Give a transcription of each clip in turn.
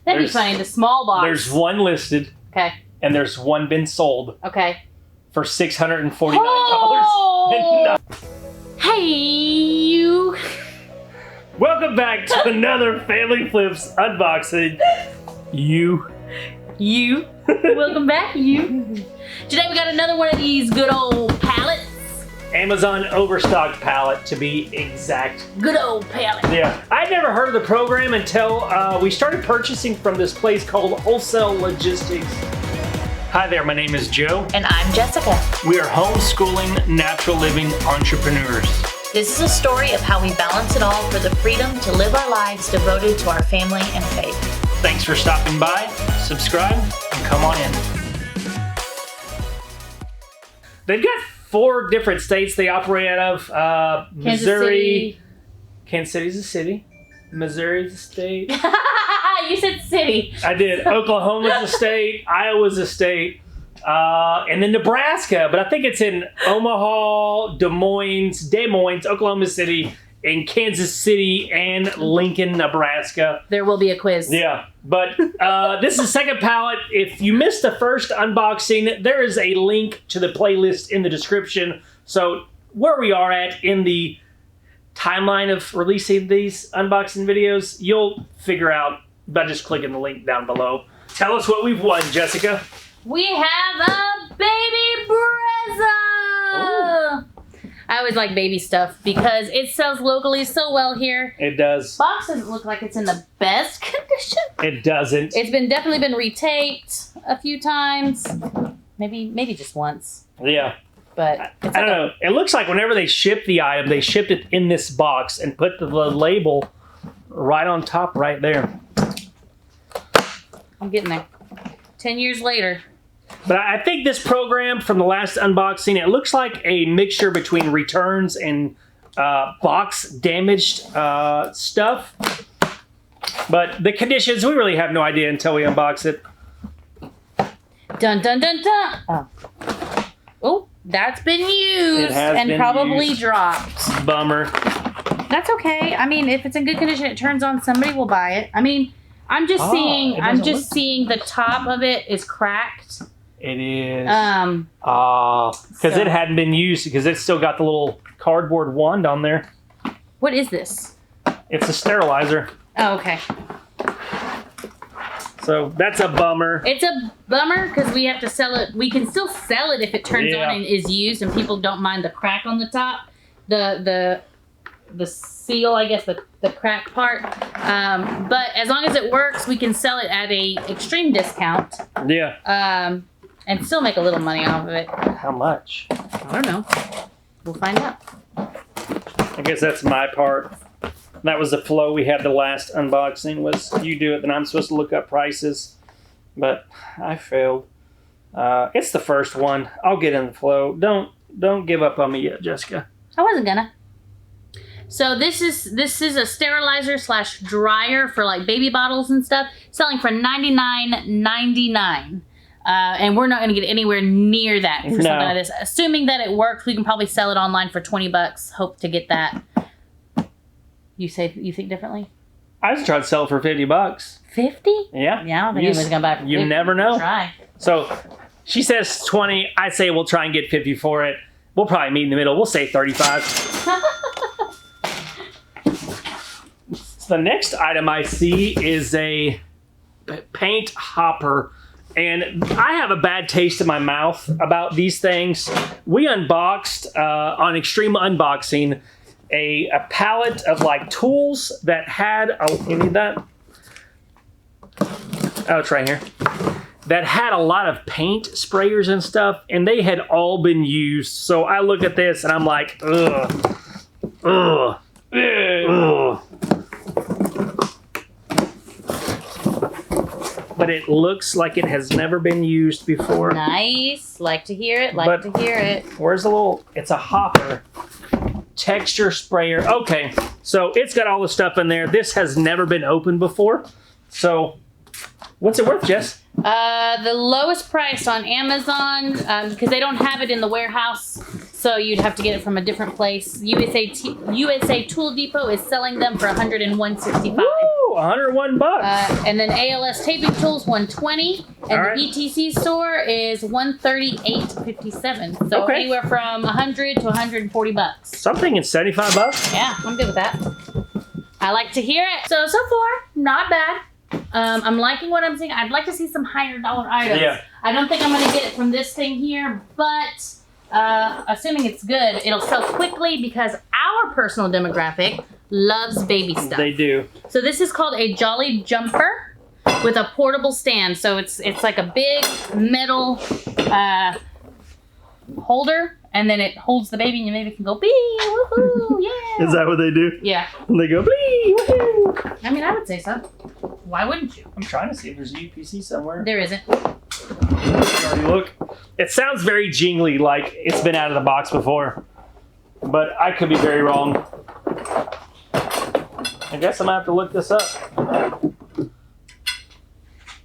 That'd be funny. The small box. There's one listed. Okay. And there's one been sold. Okay. For $649. Oh! Hey, you. Welcome back to another Family Flips unboxing. You. Welcome back, you. Today we got another one of these good old pallets. Amazon overstocked pallet, to be exact. Good old pallet. Yeah. I'd never heard of the program until we started purchasing from this place called Wholesale Logistics. Hi there, my name is Joe. And I'm Jessica. We are homeschooling, natural living entrepreneurs. This is a story of how we balance it all for the freedom to live our lives devoted to our family and faith. Thanks for stopping by, subscribe, and come on in. They've got 4 different states they operate out of. Missouri. Kansas City's a city. Missouri's a state. You said city. I did. Oklahoma's a state. Iowa's a state. And then Nebraska. But I think it's in Omaha, Des Moines, Oklahoma City, and Kansas City, and Lincoln, Nebraska. There will be a quiz. Yeah. But this is the second pallet. If you missed the first unboxing, there is a link to the playlist in the description. So where we are at in the timeline of releasing these unboxing videos, you'll figure out by just clicking the link down below. Tell us what we've won, Jessica. We have a baby Brezza. Ooh. I always like baby stuff because it sells locally so well here. It does. Box doesn't look like it's in the best condition. It doesn't. It's definitely been retaped a few times. Maybe just once. Yeah. But I don't know. It looks like whenever they ship the item, they shipped it in this box and put the label right on top right there. I'm getting there. 10 years later. But I think this program from the last unboxing, it looks like a mixture between returns and box damaged stuff. But the conditions, we really have no idea until we unbox it. Dun dun dun dun. Oh, that's been used and probably dropped. Bummer. That's okay. I mean, if it's in good condition, it turns on, somebody will buy it. I mean, I'm just seeing the top of it is cracked. It is. Because it hadn't been used because it's still got the little cardboard wand on there. What is this? It's a sterilizer. Oh, okay. So that's a bummer. It's a bummer because we have to sell it. We can still sell it if it turns on and is used, and people don't mind the crack on the top, the seal, I guess, the crack part. But as long as it works, we can sell it at a extreme discount. Yeah. And still make a little money off of it. How much? I don't know. We'll find out. I guess that's my part. That was the flow we had the last unboxing, was you do it, then I'm supposed to look up prices. But I failed. It's the first one. I'll get in the flow. Don't give up on me yet, Jessica. I wasn't gonna. So this is a sterilizer / dryer for like baby bottles and stuff, selling for $99.99. And we're not going to get anywhere near that for something like this. Assuming that it works, we can probably sell it online for $20. Hope to get that. You think differently? I was trying to sell it for $50. 50? Yeah. Yeah, I don't think anybody's going to buy it for 50. You never know. Try. So she says 20. I say we'll try and get 50 for it. We'll probably meet in the middle. We'll say 35. So the next item I see is a paint hopper. And I have a bad taste in my mouth about these things. We unboxed, on Extreme Unboxing, a pallet of like tools that had, you need that? Oh, it's right here. That had a lot of paint sprayers and stuff, and they had all been used. So I look at this and I'm like, ugh, ugh, ugh. But it looks like it has never been used before. Nice. Like to hear it. Like to hear it. Where's the little... It's a hopper. Texture sprayer. Okay. So it's got all the stuff in there. This has never been opened before. So what's it worth, Jess? The lowest price on Amazon, because they don't have it in the warehouse, so you'd have to get it from a different place. USA Tool Depot is selling them for $101.65. $101. And then ALS taping tools, $120, and All right. the ETC store is $138.57. So Okay. anywhere from $100 to $140. So I'm thinking $75. Yeah, I'm good with that. I like to hear it. So far, not bad. I'm liking what I'm seeing. I'd like to see some higher dollar items. Yeah. I don't think I'm going to get it from this thing here, but assuming it's good, it'll sell quickly because our personal demographic loves baby stuff. They do. So this is called a Jolly Jumper with a portable stand. So it's like a big metal holder, and then it holds the baby, and your baby can go, bee, woohoo, yeah. Is that what they do? Yeah. And they go, bee, woohoo. I mean, I would say so. Why wouldn't you? I'm trying to see if there's a UPC somewhere. There isn't. Already look. It sounds very jingly, like it's been out of the box before, but I could be very wrong. I guess I'm gonna have to look this up.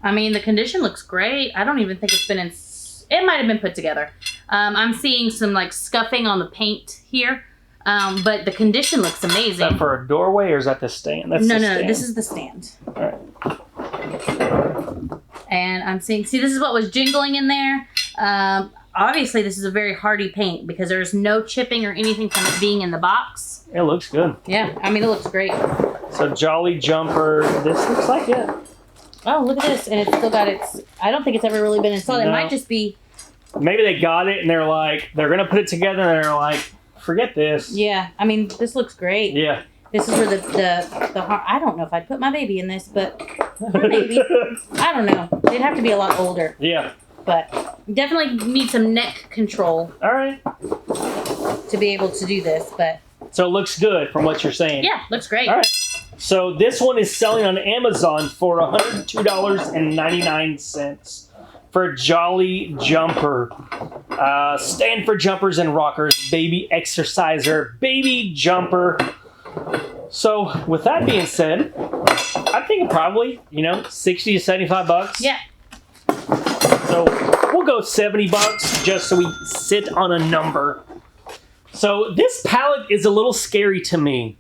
I mean, the condition looks great. I don't even think it's been in. It might have been put together. I'm seeing some like scuffing on the paint here, but the condition looks amazing. Is that for a doorway or is that the stand? That's no, the no, stand. this is the stand. All right. And I'm seeing. See, this is what was jingling in there. Obviously, this is a very hardy paint because there's no chipping or anything from it being in the box. It looks good. Yeah, I mean, it looks great. So Jolly Jumper. This looks like it. Oh, look at this, and it's still got its. I don't think it's ever really been installed. No. It might just be. Maybe they got it and they're like, they're gonna put it together and they're like, forget this. Yeah, I mean, this looks great. Yeah. This is where the I don't know if I'd put my baby in this, but maybe. I don't know. They'd have to be a lot older, Yeah. but definitely need some neck control All right. to be able to do this. But So it looks good from what you're saying. yeah, looks great. All right. So this one is selling on Amazon for $102.99 for a Jolly Jumper. Stand for jumpers and rockers, baby exerciser, baby jumper. So with that being said, I'm thinking probably, 60 to 75 bucks. Yeah. So we'll go 70 bucks just so we sit on a number. So this pallet is a little scary to me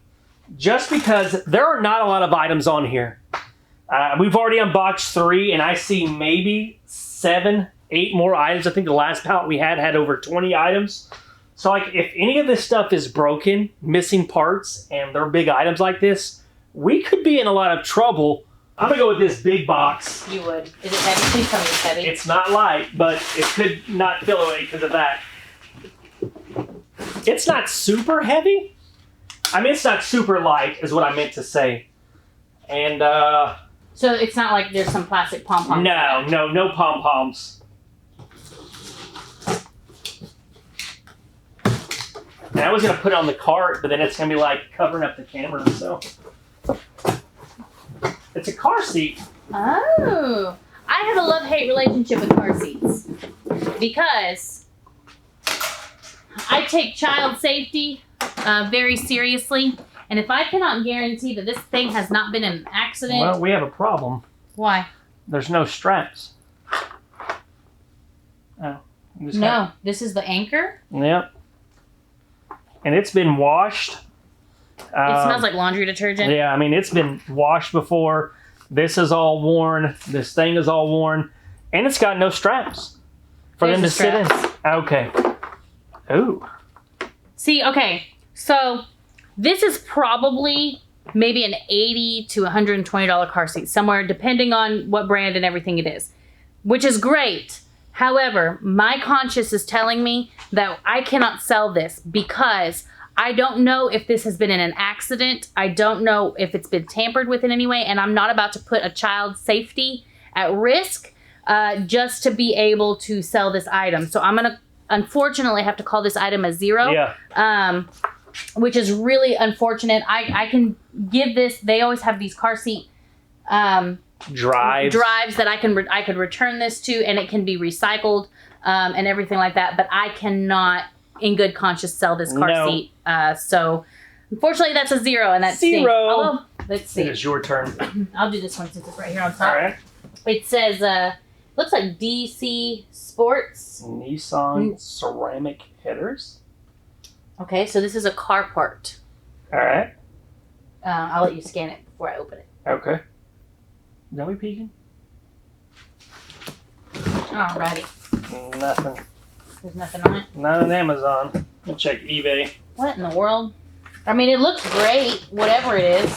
just because there are not a lot of items on here. We've already unboxed 3 and I see maybe 7, 8 more items. I think the last pallet we had over 20 items. So like if any of this stuff is broken, missing parts, and they're big items like this, we could be in a lot of trouble. I'm gonna go with this big box. You would. Is it heavy? Please tell me it's heavy. It's not light, but it could not fill away because of that. It's not super heavy. I mean, it's not super light is what I meant to say. And So it's not like there's some plastic pom-poms. no pom-poms. And I was gonna put it on the cart, but then it's gonna be like covering up the camera, so. It's a car seat. Oh. I have a love-hate relationship with car seats because I take child safety very seriously. And if I cannot guarantee that this thing has not been in an accident... Well, we have a problem. Why? There's no straps. Oh. No, this is the anchor. Yep. And it's been washed. It smells like laundry detergent. Yeah, I mean, it's been washed before. This is all worn. This thing is all worn. And it's got no straps for There's them to the sit in. straps. Okay. Ooh. See, okay, so this is probably maybe an $80 to $120 car seat, somewhere depending on what brand and everything it is, which is great. However, my conscience is telling me that I cannot sell this because I don't know if this has been in an accident. I don't know if it's been tampered with in any way, and I'm not about to put a child's safety at risk just to be able to sell this item. So I'm going to unfortunately have to call this item a 0. Yeah. Which is really unfortunate. I can give this. They always have these car seat Drives that I could return this to, and it can be recycled and everything like that. But I cannot, in good conscience, sell this car seat. So unfortunately, that's a 0, and that's 0. Although, let's see. It is your turn. I'll do this one since it's right here on top. All right. It says looks like DC Sports. Nissan ceramic headers. Okay, so this is a car part. All right. I'll let you scan it before I open it. Okay. Is that we peeking? Alrighty. Nothing. There's nothing on it. Not on Amazon. We'll check eBay. What in the world? I mean, it looks great, whatever it is.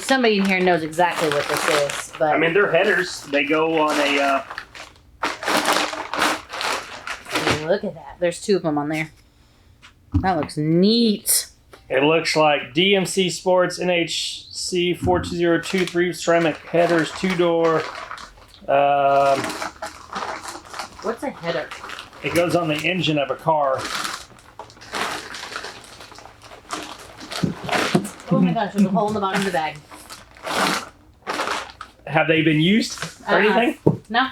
Somebody in here knows exactly what this is, but... I mean, they're headers. They go on a... Look at that. There's 2 of them on there. That looks neat. It looks like DMC Sports NHC 42023 ceramic headers, 2-door. What's a header? It goes on the engine of a car. Oh my gosh, there's a hole in the bottom of the bag. Have they been used or anything? No.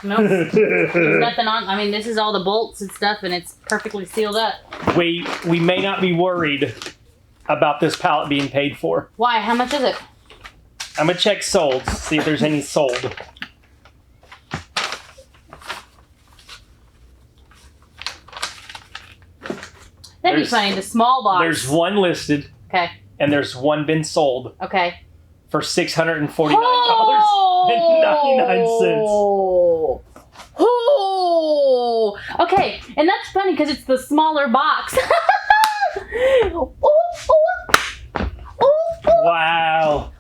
Nope. There's nothing on. I mean, this is all the bolts and stuff, and it's perfectly sealed up. We may not be worried about this pallet being paid for. Why? How much is it? I'm gonna check sold, see if there's any sold. That'd be funny. The small box. There's one listed. Okay. And there's one been sold. Okay. For $649.99. Oh! Okay, and that's funny because it's the smaller box. Wow.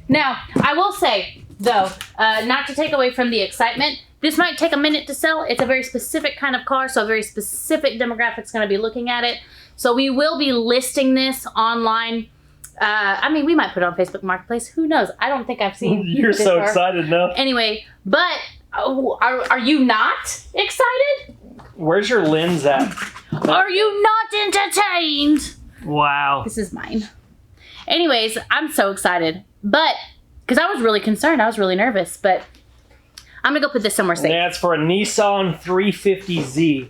Now, I will say, though, not to take away from the excitement, this might take a minute to sell. It's a very specific kind of car, so a very specific demographic going to be looking at it. So we will be listing this online. I mean, we might put it on Facebook Marketplace. Who knows? I don't think I've seen. You're so excited now. Anyway, but are you not excited? Where's your lens at? Are you not entertained? Wow. This is mine. Anyways, I'm so excited. But, because I was really concerned. I was really nervous. But I'm going to go put this somewhere safe. Yeah, it's for a Nissan 350Z.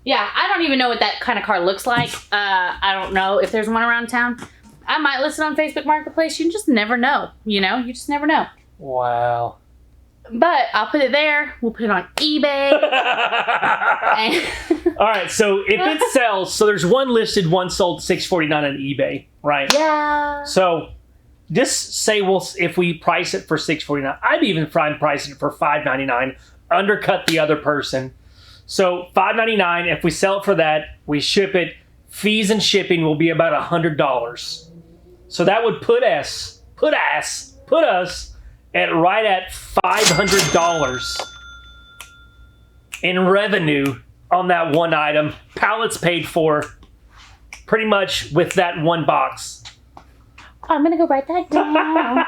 Yeah, I don't even know what that kind of car looks like. I don't know if there's one around town. I might list it on Facebook Marketplace. You just never know. You know? You just never know. Wow. But I'll put it there. We'll put it on eBay. All right, so if it sells, so there's one listed, one sold, $649 on eBay, right? Yeah. So just say if we price it for $649, I'd even fine pricing it for $599, undercut the other person. So $599, if we sell it for that, we ship it. Fees and shipping will be about $100. So that would put us at right at $500 in revenue on that one item. Pallets paid for pretty much with that one box. I'm going to go write that down.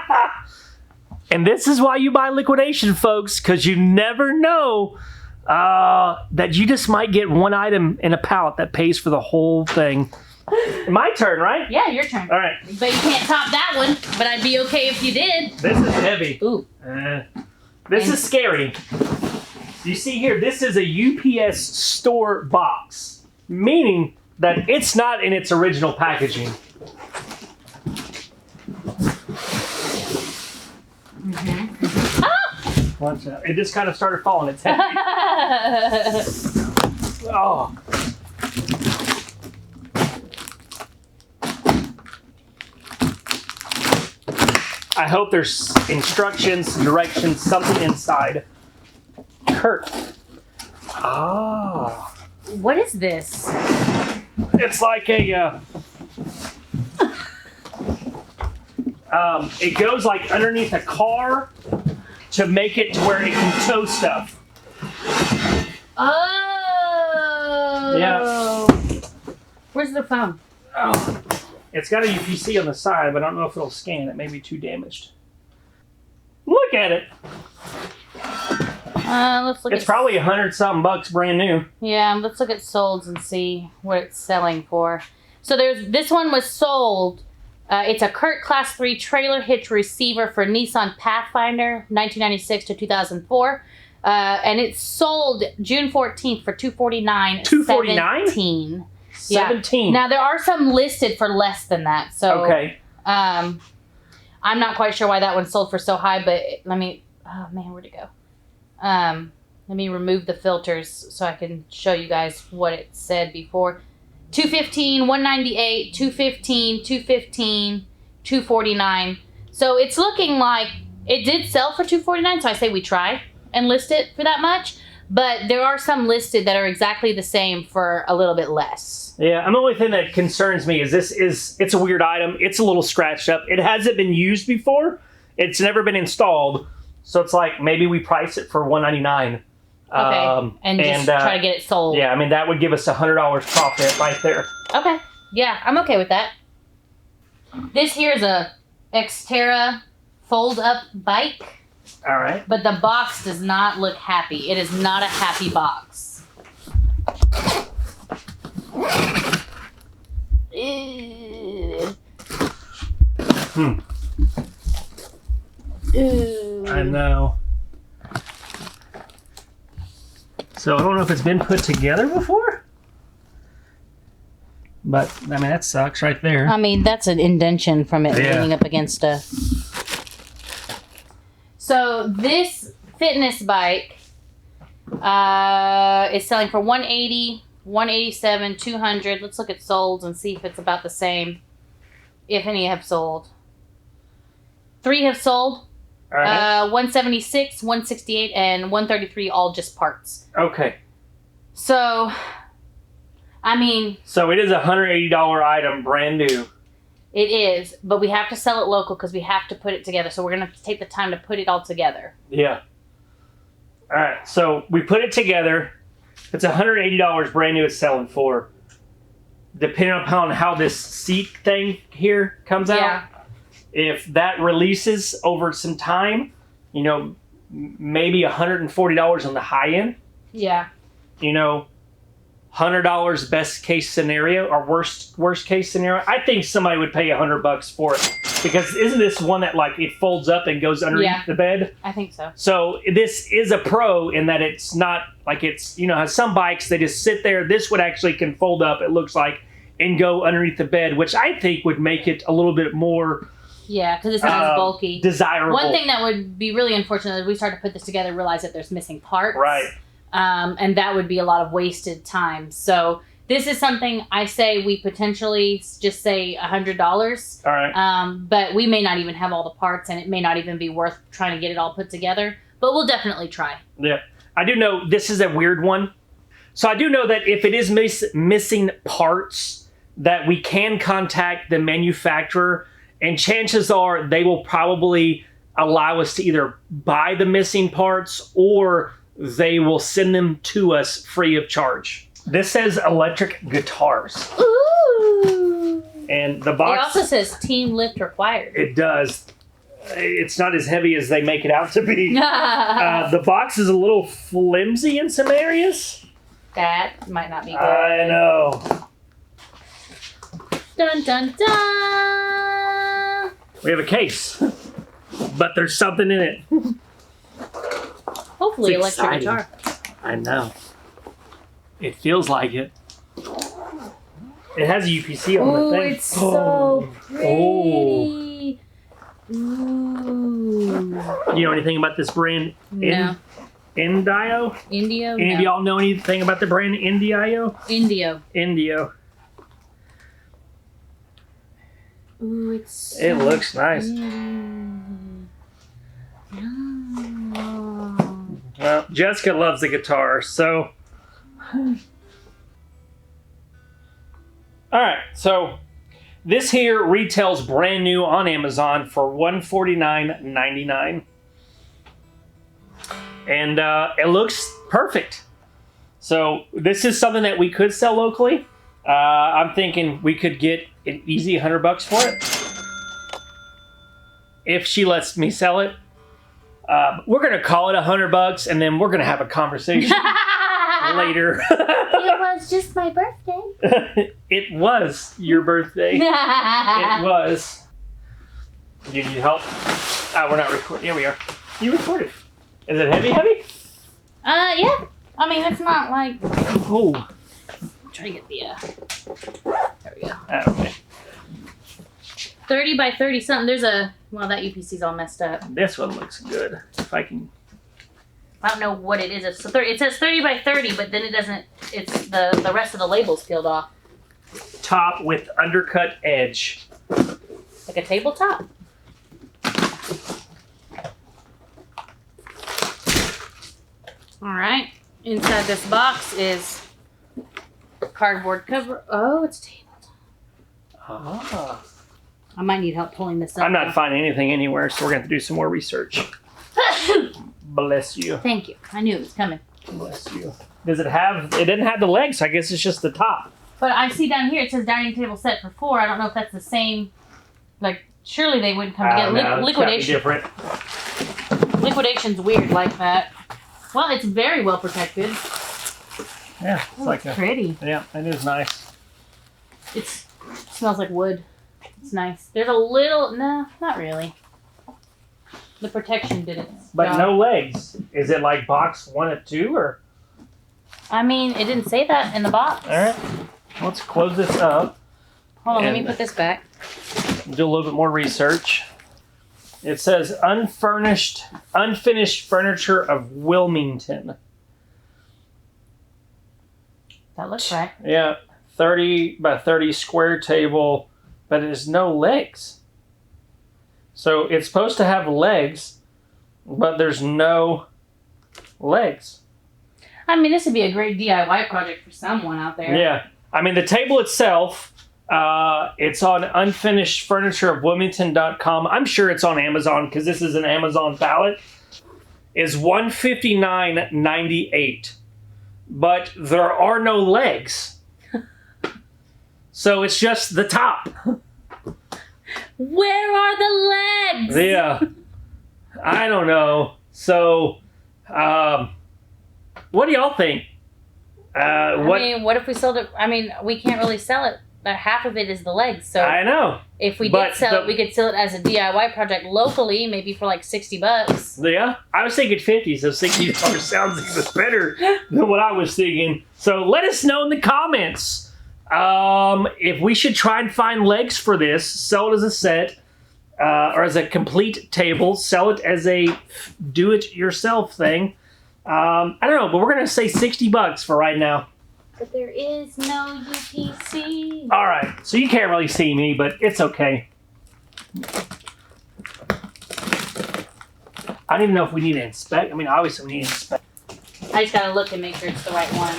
And this is why you buy liquidation, folks, because you never know that you just might get one item in a pallet that pays for the whole thing. My turn, right? Yeah, your turn. All right. But you can't top that one. But I'd be okay if you did. This is heavy. Ooh. This is scary. You see here, this is a UPS store box, meaning that it's not in its original packaging. Mm-hmm. Ah! Watch out. It just kind of started falling. It's heavy. Oh. I hope there's instructions, directions, something inside. Curt. Oh. What is this? It's like a... it goes like underneath a car to make it to where it can tow stuff. Oh. Yeah. Where's the phone? Oh. It's got a UPC on the side, but I don't know if it'll scan. It may be too damaged. Look at it. Let's look. It's probably $100-something brand new. Yeah, let's look at solds and see what it's selling for. So this one was sold. It's a Curt Class 3 trailer hitch receiver for Nissan Pathfinder, 1996 to 2004. And it's sold June 14th for $249. $249? 17. Yeah. Now there are some listed for less than that. So okay. I'm not quite sure why that one sold for so high, but let me. Oh man, where'd it go? Let me remove the filters so I can show you guys what it said before. $215, $198, $215, $215, $249. So it's looking like it did sell for $249. So I say we try and list it for that much. But there are some listed that are exactly the same for a little bit less. Yeah, and the only thing that concerns me is it's a weird item. It's a little scratched up. It hasn't been used before. It's never been installed. So it's like maybe we price it for $199. Okay, and just try to get it sold. Yeah, I mean, that would give us $100 profit right there. Okay, yeah, I'm okay with that. This here is a Xterra fold-up bike. All right. But the box does not look happy. It is not a happy box. Ooh. I know. So I don't know if it's been put together before. But, I mean, that sucks right there. I mean, that's an indention from it leaning up against a... So this fitness bike is selling for $180, $187, $200. Let's look at solds and see if it's about the same. If any have sold. 3 have sold. All right. 176, 168, and 133, all just parts. Okay. So, I mean... So it is a $180 item, brand new. It is, but we have to sell it local because we have to put it together. So we're going to have to take the time to put it all together. Yeah. All right, so we put it together. It's $180 brand new it's selling for. Depending upon how this seat thing here comes out. If that releases over some time, you know, maybe $140 on the high end. Yeah. You know, $100 best case scenario or worst case scenario. I think somebody would pay $100 for it because isn't this one that like it folds up and goes underneath the bed? I think so. So this is a pro in that it's not like it's, you know, some bikes they just sit there. This would actually can fold up, it looks like, and go underneath the bed, which I think would make it a little bit more because it's not as bulky. Desirable. One thing that would be really unfortunate is we start to put this together, realize that there's missing parts. Right. And that would be a lot of wasted time. So this is something I say we potentially just say $100. All right. But we may not even have all the parts, and it may not even be worth trying to get it all put together. But we'll definitely try. Yeah. I do know this is a weird one. So I do know that if it is missing parts, that we can contact the manufacturer, and chances are they will probably allow us to either buy the missing parts or they will send them to us free of charge. This says electric guitars. Ooh. And the box... It also says team lift required. It does. It's not as heavy as they make it out to be. The box is a little flimsy in some areas. That might not be good. I know. Dun, dun, dun. We have a case. But there's something in it. Hopefully It's electric exciting. guitar. I know. It feels like it. It has a UPC on the thing. It's so pretty. Ooh. You know anything about this brand? No. Indio? Indio? Any of y'all know anything about the brand Indio? Indio. Indio. Ooh, it's so It looks nice. Well, Jessica loves the guitar, so... Alright, so this here retails brand new on Amazon for $149.99. And it looks perfect. So this is something that we could sell locally. I'm thinking we could get an easy $100 for it. If she lets me sell it. We're going to call it $100 and then we're going to have a conversation later. It was just my birthday. It was your birthday. It was. Do you need help? We're not recording. Here we are. You recorded. Is it heavy? Yeah. I mean, it's not like... Oh. I'm trying to get the... There we go. Okay. 30 by 30 something. There's a... Well, that UPC's all messed up. This one looks good. If I can... I don't know what it is. It says 30 by 30, but then it doesn't... It's the rest of the label's peeled off. top with undercut edge. Like a tabletop. All right. Inside this box is cardboard cover. Oh, it's tabletop. Ah. I might need help pulling this up. I'm not finding anything anywhere, so we're going to have to do some more research. Bless you. Thank you. I knew it was coming. Bless you. Does it have... It didn't have the legs, so I guess it's just the top. But I see down here it says dining table set for 4. I don't know if that's the same. Like, surely they wouldn't come together. No, Liquidation. it's gotta be different. Liquidation's weird like that. Well, it's very well protected. Yeah, it's like a... Pretty. Yeah, it is nice. It smells like wood. It's nice. There's a little... No, not really. The protection didn't. But no legs. Is it like box 1 of 2, or... I mean, it didn't say that in the box. All right. Let's close this up. Hold on, let me put this back. Do a little bit more research. It says unfinished furniture of Wilmington. That looks right. Yeah, 30 by 30 square table, but it has no legs. So it's supposed to have legs, but there's no legs. I mean, this would be a great DIY project for someone out there. Yeah. I mean, the table itself, it's on unfinishedfurnitureofwilmington.com. I'm sure it's on Amazon because this is an Amazon pallet. Is $159.98. But there are no legs. So it's just the top. Where are the legs? Yeah. I don't know. So, what do y'all think? I mean, what if we sold it? I mean, we can't really sell it. But half of it is the legs. So I know. If we did sell it, we could sell it as a DIY project locally, maybe for like $60. Yeah, I was thinking 50, so $60 sounds even better than what I was thinking. So let us know in the comments if we should try and find legs for this, sell it as a set, or as a complete table, sell it as a do-it-yourself thing. I don't know, but we're going to say $60 for right now. But there is no UPC. All right, so you can't really see me, but it's okay. I don't even know if we need to inspect. I mean, obviously we need to inspect. I just got to look and make sure it's the right one.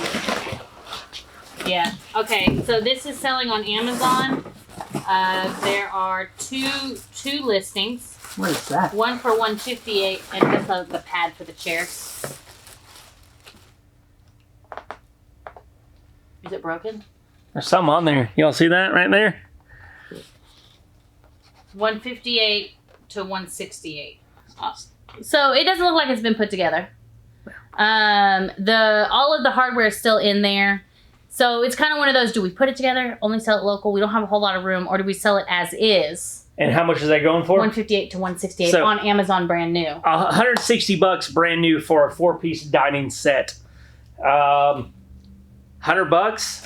Yeah. Okay, so this is selling on Amazon. There are two listings. What is that? One for $158, and that's the pad for the chair. Is it broken? There's something on there. Y'all see that right there? $158 to $168. So it doesn't look like it's been put together. All of the hardware is still in there. So it's kind of one of those, do we put it together, only sell it local, we don't have a whole lot of room, or do we sell it as is? And how much is that going for? $158 to $168 on Amazon brand new. $160 brand new for a 4-piece dining set. $100?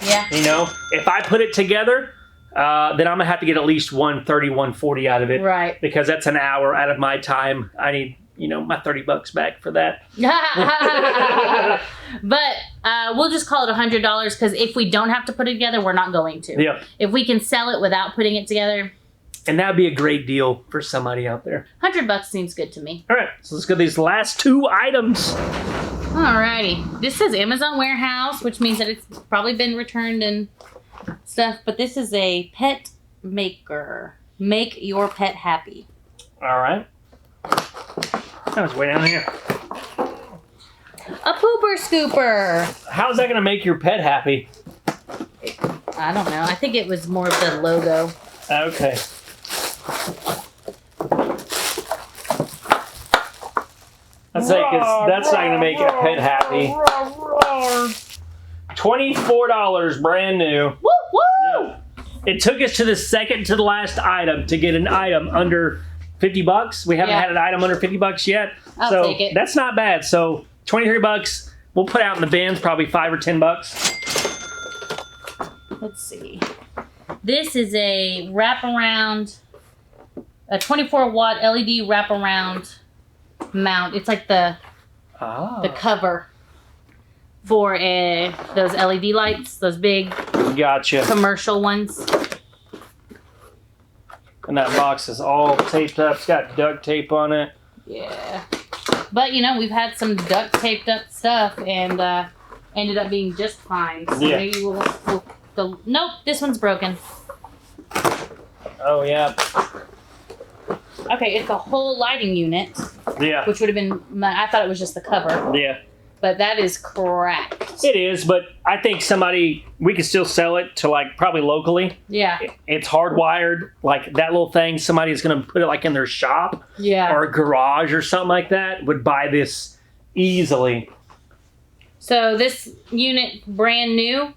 Yeah. You know, if I put it together, then I'm going to have to get at least $130, $140 out of it. Right. Because that's an hour out of my time. I need, my $30 back for that. But we'll just call it $100 because if we don't have to put it together, we're not going to. Yep. If we can sell it without putting it together. And that would be a great deal for somebody out there. $100 seems good to me. All right, so let's go to these last 2 items. Alrighty. This says Amazon Warehouse, which means that it's probably been returned and stuff. But this is a pet maker. Make your pet happy. All right. That was way down here. A pooper scooper. How's that going to make your pet happy? I don't know. I think it was more of the logo. Okay. That's not going to make a pet happy. $24 brand new. Woo woo! It took us to the second to the last item to get an item under $50. We haven't had an item under $50 yet. I'll take it. That's not bad. So $23. We'll put out in the bins probably $5 or $10. Let's see. This is a wraparound, a 24-watt LED wraparound mount. It's like the cover for those LED lights, those big Gotcha. commercial ones. And that box is all taped up. It's got duct tape on it. Yeah. But, you know, we've had some duct taped up stuff and ended up being just fine. So Yeah. maybe we'll go. Nope, this one's broken. Oh, yeah. Okay, it's a whole lighting unit, Yeah. which would have been, I thought it was just the cover. Yeah. But that is cracked. It is, but I think we could still sell it to, like, probably locally. Yeah. It's hardwired. Like, that little thing, somebody's going to put it, like, in their shop. Yeah. Or a garage or something like that would buy this easily. So this unit, brand new,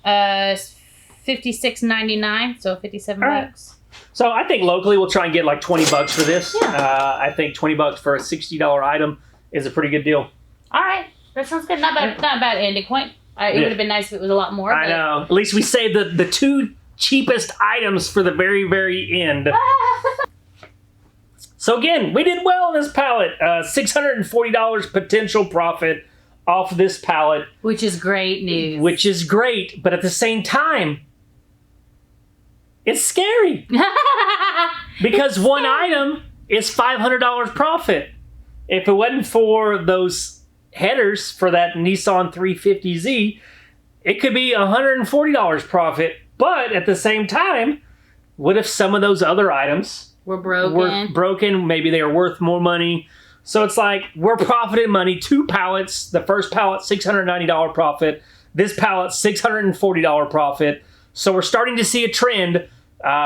$56.99, so 57 All right. bucks. So I think locally we'll try and get like $20 for this. Yeah. I think $20 for a $60 item is a pretty good deal. All right, that sounds good. Not bad. Not a bad ending point. It would have been nice if it was a lot more. I know. At least we saved the two cheapest items for the very, very end. So again, we did well on this pallet. $640 potential profit off this pallet. Which is great news. Which is great, but at the same time, it's scary. Because one item is $500 profit. If it wasn't for those headers for that Nissan 350Z, it could be $140 profit. But at the same time, what if some of those other items We're broken. Maybe they are worth more money. So it's like we're profiting money. 2 pallets. The first pallet, $690 profit. This pallet, $640 profit. So we're starting to see a trend.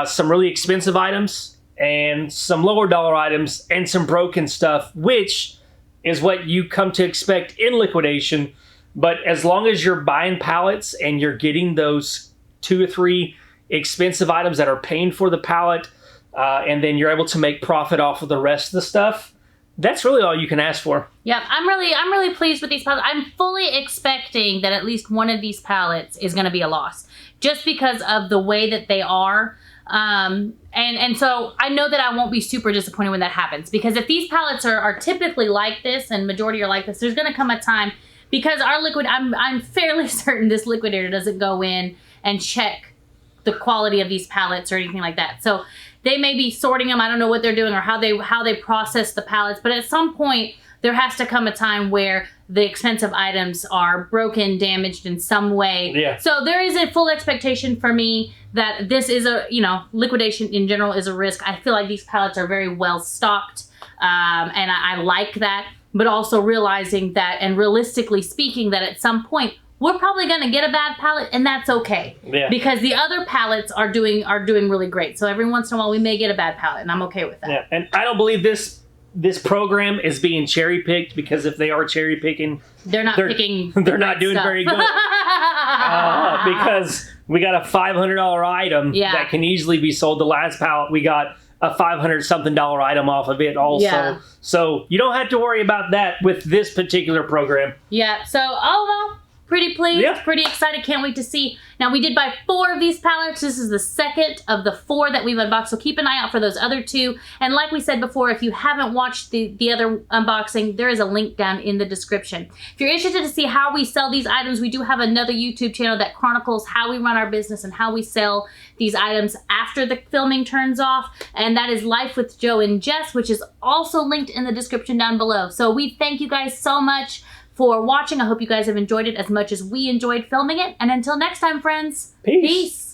Some really expensive items and some lower dollar items and some broken stuff, which is what you come to expect in liquidation. But as long as you're buying pallets and you're getting those 2 or 3 expensive items that are paying for the pallet, and then you're able to make profit off of the rest of the stuff, that's really all you can ask for. Yep, I'm really pleased with these pallets. I'm fully expecting that at least one of these pallets is going to be a loss, just because of the way that they are. And so I know that I won't be super disappointed when that happens, because if these pallets are typically like this and majority are like this, there's going to come a time, because our I'm fairly certain this liquidator doesn't go in and check the quality of these pallets or anything like that. So they may be sorting them. I don't know what they're doing or how they process the pallets, but at some point there has to come a time where the expensive items are broken, damaged in some way. Yeah. So there is a full expectation for me that this is liquidation in general is a risk. I feel like these pallets are very well stocked, and I like that, but also realizing that, and realistically speaking, that at some point we're probably going to get a bad pallet, and that's okay. Yeah. Because the other pallets are doing really great. So every once in a while we may get a bad pallet, and I'm okay with that. Yeah. And I don't believe this program is being cherry picked, because if they are cherry picking, they're not picking. They're not doing stuff. very good. Because we got a $500 item that can easily be sold. The last pallet, we got a $500 something item off of it also. Yeah. So you don't have to worry about that with this particular program. Yeah. So although pretty pleased, pretty excited, can't wait to see. Now we did buy 4 of these pallets. This is the second of the 4 that we've unboxed, so keep an eye out for those other 2. And like we said before, if you haven't watched the other unboxing, there is a link down in the description. If you're interested to see how we sell these items, we do have another YouTube channel that chronicles how we run our business and how we sell these items after the filming turns off, and that is Life with Joe and Jess, which is also linked in the description down below. So we thank you guys so much for watching. I hope you guys have enjoyed it as much as we enjoyed filming it. And until next time, friends, peace.